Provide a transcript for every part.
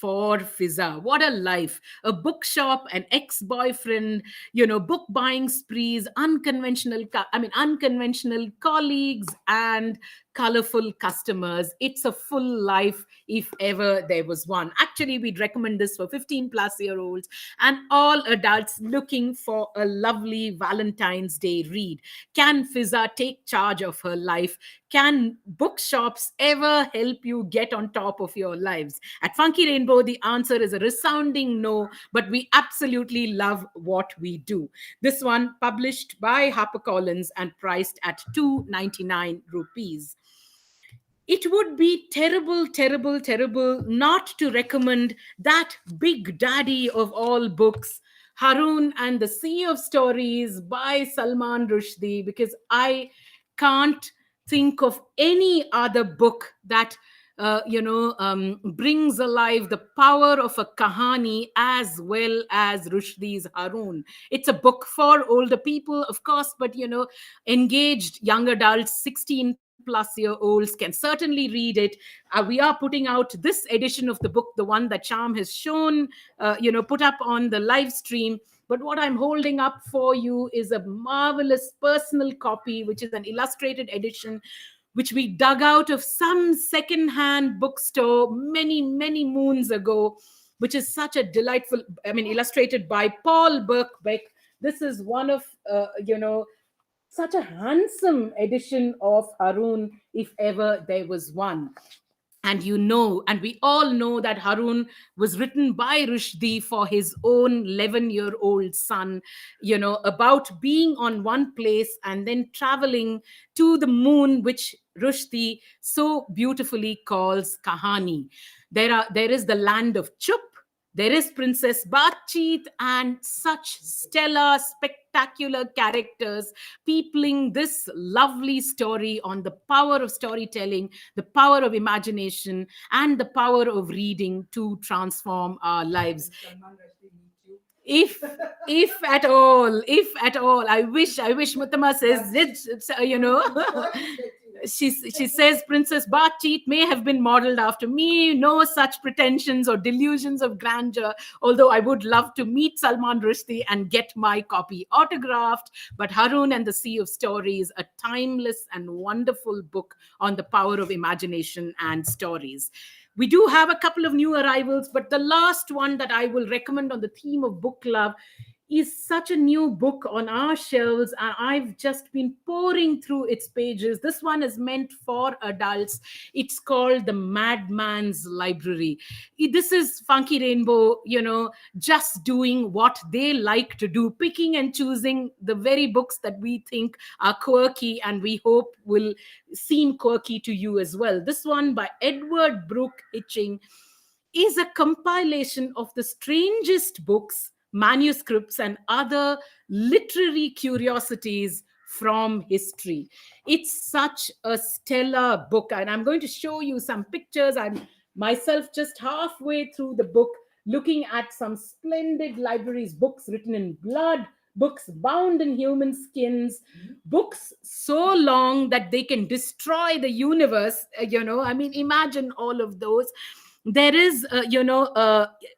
for Fiza. What a life. A bookshop, an ex-boyfriend, book buying sprees, unconventional colleagues and colorful customers. It's a full life if ever there was one. Actually, we'd recommend this for 15 plus year olds and all adults looking for a lovely Valentine's Day read. Can Fiza take charge of her life? Can bookshops ever help you get on top of your lives? At Funky Rainbow, the answer is a resounding no, but we absolutely love what we do. This one published by HarperCollins and priced at 299 rupees. It would be terrible, terrible, terrible not to recommend that big daddy of all books, Haroon and the Sea of Stories by Salman Rushdie, because I can't think of any other book that brings alive the power of a kahani as well as Rushdie's Haroon. It's a book for older people, of course, but engaged young adults, 16 plus year olds, can certainly read it. We are putting out this edition of the book, the one that Charm has shown, put up on the live stream. But what I'm holding up for you is a marvelous personal copy, which is an illustrated edition, which we dug out of some second-hand bookstore many, many moons ago, which is such a delightful, illustrated by Paul Birkbeck. This is one of, such a handsome edition of Haroon, if ever there was one. And and we all know that Haroon was written by Rushdie for his own 11-year-old son, about being on one place and then traveling to the moon, which Rushdie so beautifully calls Kahani. There is the land of Chup, there is Princess Batcheet, and such stellar, spectacular characters peopling this lovely story on the power of storytelling, the power of imagination, and the power of reading to transform our lives. If if at all, I wish Muttama says it. She says Princess Batcheet may have been modeled after me. No such pretensions or delusions of grandeur, although I would love to meet Salman Rushdie and get my copy autographed. But Haroon and the Sea of Stories, a timeless and wonderful book on the power of imagination and stories. We do have a couple of new arrivals, but the last one that I will recommend on the theme of book love is such a new book on our shelves, and I've just been poring through its pages. This one is meant for adults. It's called The Madman's Library. This is Funky Rainbow, just doing what they like to do, picking and choosing the very books that we think are quirky and we hope will seem quirky to you as well. This one by Edward Brooke Hitching is a compilation of the strangest books, manuscripts, and other literary curiosities from history. It's such a stellar book, and I'm going to show you some pictures. I'm myself just halfway through the book, looking at some splendid libraries, books written in blood, books bound in human skins, books so long that they can destroy the universe. Imagine all of those. There is a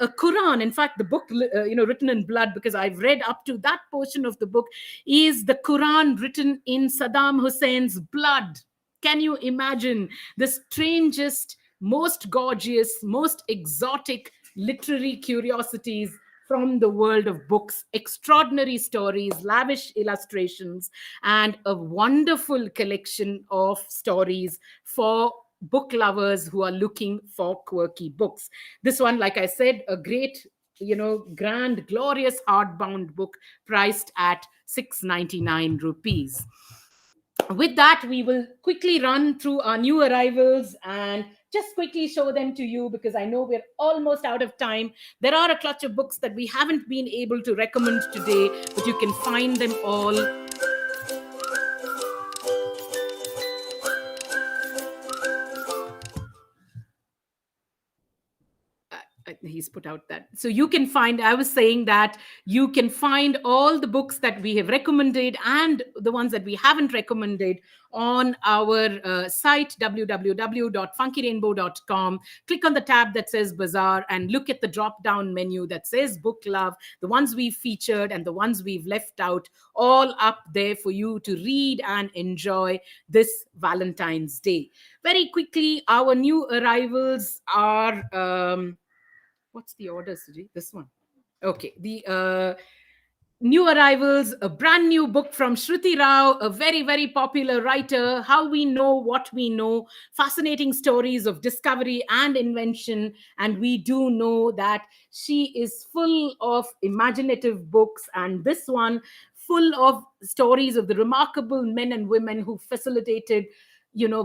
Quran. In fact, the book written in blood, because I've read up to that portion of the book, is the Quran written in Saddam Hussein's blood. Can you imagine the strangest, most gorgeous, most exotic literary curiosities from the world of books? Extraordinary stories, lavish illustrations, and a wonderful collection of stories for book lovers who are looking for quirky books. This one, like I said, a great, grand, glorious hardbound book priced at 699 rupees. With that, we will quickly run through our new arrivals and just quickly show them to you, because I know we're almost out of time. There are a clutch of books that we haven't been able to recommend today, but you can find them all He's put out that. So you can find, I was saying that you can find all the books that we have recommended and the ones that we haven't recommended on our site, www.funkyrainbow.com. Click on the tab that says Bazaar and look at the drop down menu that says Book Love, the ones we've featured and the ones we've left out, all up there for you to read and enjoy this Valentine's Day. Very quickly, our new arrivals are. What's the order, Suji? This one. Okay. The new arrivals, a brand new book from Shruti Rao, a very, very popular writer. How We Know What We Know. Fascinating stories of discovery and invention. And we do know that she is full of imaginative books. And this one, full of stories of the remarkable men and women who facilitated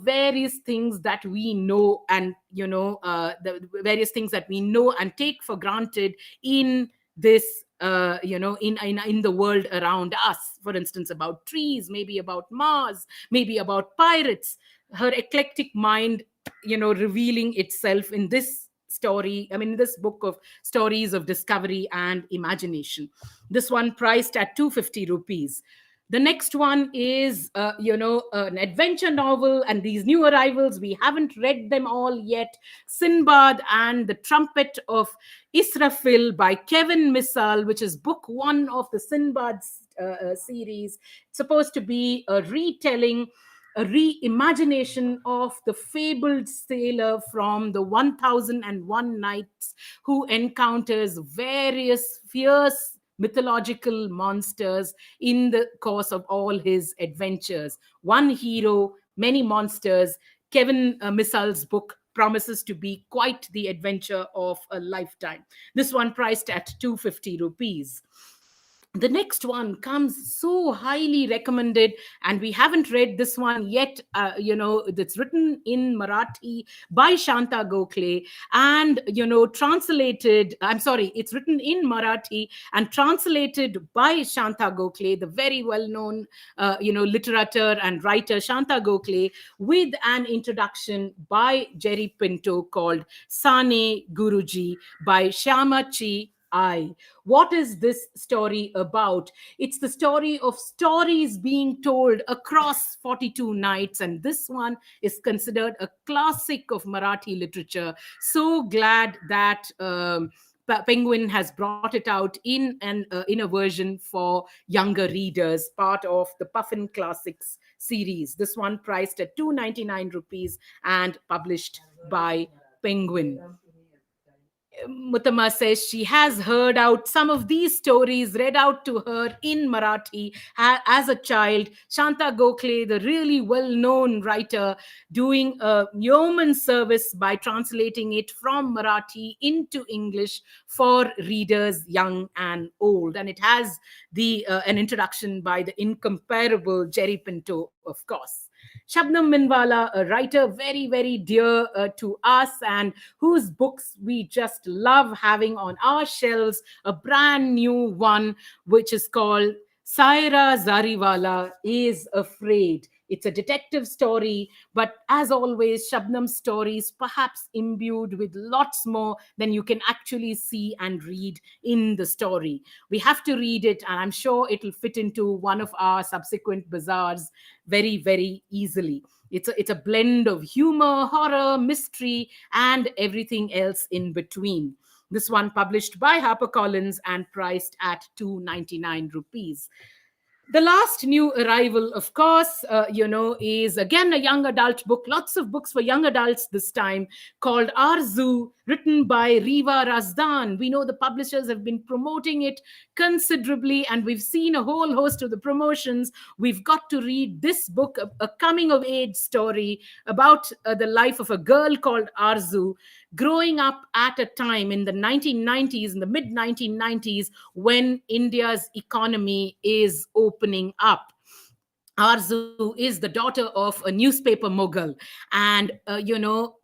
various things that we know, and the various things that we know and take for granted in this in the world around us. For instance, about trees, maybe about Mars, maybe about pirates. Her eclectic mind revealing itself in this story, I mean, this book of stories of discovery and imagination. This one priced at 250 rupees. The next one is, an adventure novel, and these new arrivals, we haven't read them all yet. Sinbad and the Trumpet of Israfil by Kevin Missal, which is book one of the Sinbad series. It's supposed to be a retelling, a reimagination of the fabled sailor from the 1001 Nights, who encounters various fierce mythological monsters in the course of all his adventures. One hero, many monsters. Kevin Missal's book promises to be quite the adventure of a lifetime. This one priced at 250 rupees. The next one comes so highly recommended, and we haven't read this one yet. It's written in Marathi by Shanta Gokhale, and translated, I'm sorry, it's written in Marathi and translated by Shanta Gokhale, the very well-known literature and writer Shanta Gokhale, with an introduction by Jerry Pinto called Sane Guruji by Shyamachi I. What is this story about? It's the story of stories being told across 42 nights, and this one is considered a classic of Marathi literature. So glad that Penguin has brought it out in a version for younger readers, part of the Puffin Classics series. This one priced at 299 rupees and published by Penguin. Muttama says she has heard out some of these stories read out to her in Marathi as a child. Shanta Gokhale, the really well-known writer, doing a yeoman service by translating it from Marathi into English for readers young and old. And it has an introduction by the incomparable Jerry Pinto, of course. Shabnam Minwala, a writer very, very dear to us, and whose books we just love having on our shelves. A brand new one, which is called Saira Zariwala is Afraid. It's a detective story, but as always, Shabnam's stories perhaps imbued with lots more than you can actually see and read in the story. We have to read it, and I'm sure it'll fit into one of our subsequent bazaars very, very easily. It's a blend of humor, horror, mystery, and everything else in between. This one published by HarperCollins and priced at 299 rupees. The last new arrival, of course, is again a young adult book. Lots of books for young adults this time, called Arzu, written by Riva Razdan. We know the publishers have been promoting it considerably, and we've seen a whole host of the promotions. We've got to read this book, a coming-of-age story about the life of a girl called Arzu, growing up at a time in the 1990s, in the mid-1990s, when India's economy is opening up. Arzu is the daughter of a newspaper mogul, and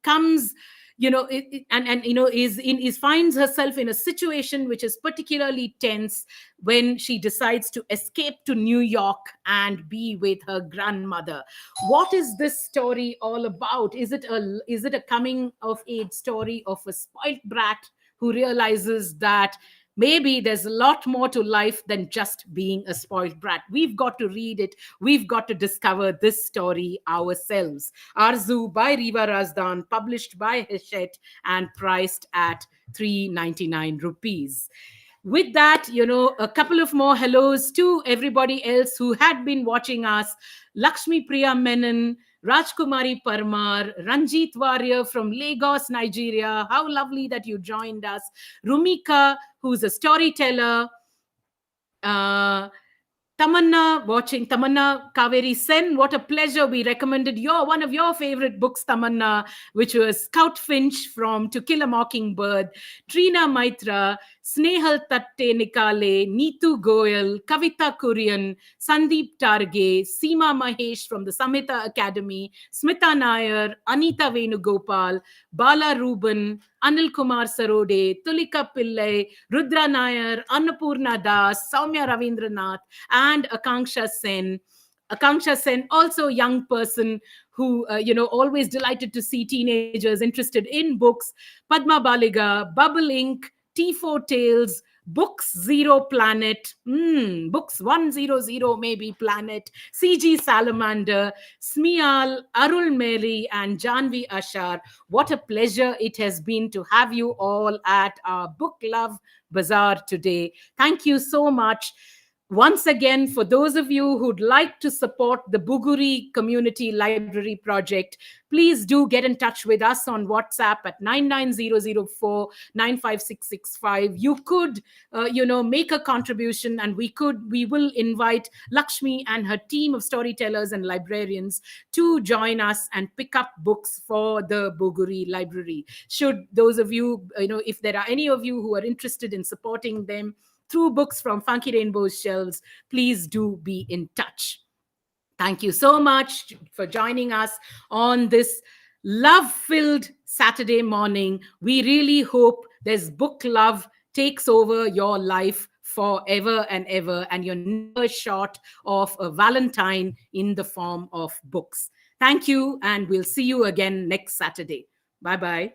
comes is finds herself in a situation which is particularly tense when she decides to escape to New York and be with her grandmother. What is this story all about? Is it a coming of age story of a spoilt brat who realizes that maybe there's a lot more to life than just being a spoiled brat. We've got to read it. We've got to discover this story ourselves. Arzu by Riva Razdan, published by Hachette and priced at 399 rupees. With that, a couple of more hellos to everybody else who had been watching us. Lakshmi Priya Menon, Rajkumari Parmar, Ranjit Warrior from Lagos, Nigeria. How lovely that you joined us. Rumika, who's a storyteller. Tamanna watching, Tamanna Kaveri Sen, what a pleasure. We recommended one of your favorite books, Tamanna, which was Scout Finch from To Kill a Mockingbird. Trina Maitra, Snehal Tatte Nikale, Neetu Goyal, Kavita Kurian, Sandeep Targe, Seema Mahesh from the Samhita Academy, Smita Nair, Anita Venugopal, Bala Ruben, Anil Kumar Sarode, Tulika Pillai, Rudra Nair, Annapurna Das, Soumya Ravindranath, and Akanksha Sen. Akanksha Sen, also a young person who, always delighted to see teenagers interested in books. Padma Baliga, Bubble Inc., T4 Tales, Books Zero Planet, Books 100 maybe Planet, CG Salamander, Smial, Arul Mary, and Janvi Ashar. What a pleasure it has been to have you all at our Book Love Bazaar today. Thank you so much. Once again, for those of you who'd like to support the Buguri Community Library Project, please do get in touch with us on WhatsApp at 99004 95665. You could, make a contribution, and we will invite Lakshmi and her team of storytellers and librarians to join us and pick up books for the Buguri Library. Should those of you, if there are any of you who are interested in supporting them through books from Funky Rainbow's shelves, please do be in touch. Thank you so much for joining us on this love-filled Saturday morning. We really hope this book love takes over your life forever and ever, and you're never short of a Valentine in the form of books. Thank you, and we'll see you again next Saturday. Bye-bye.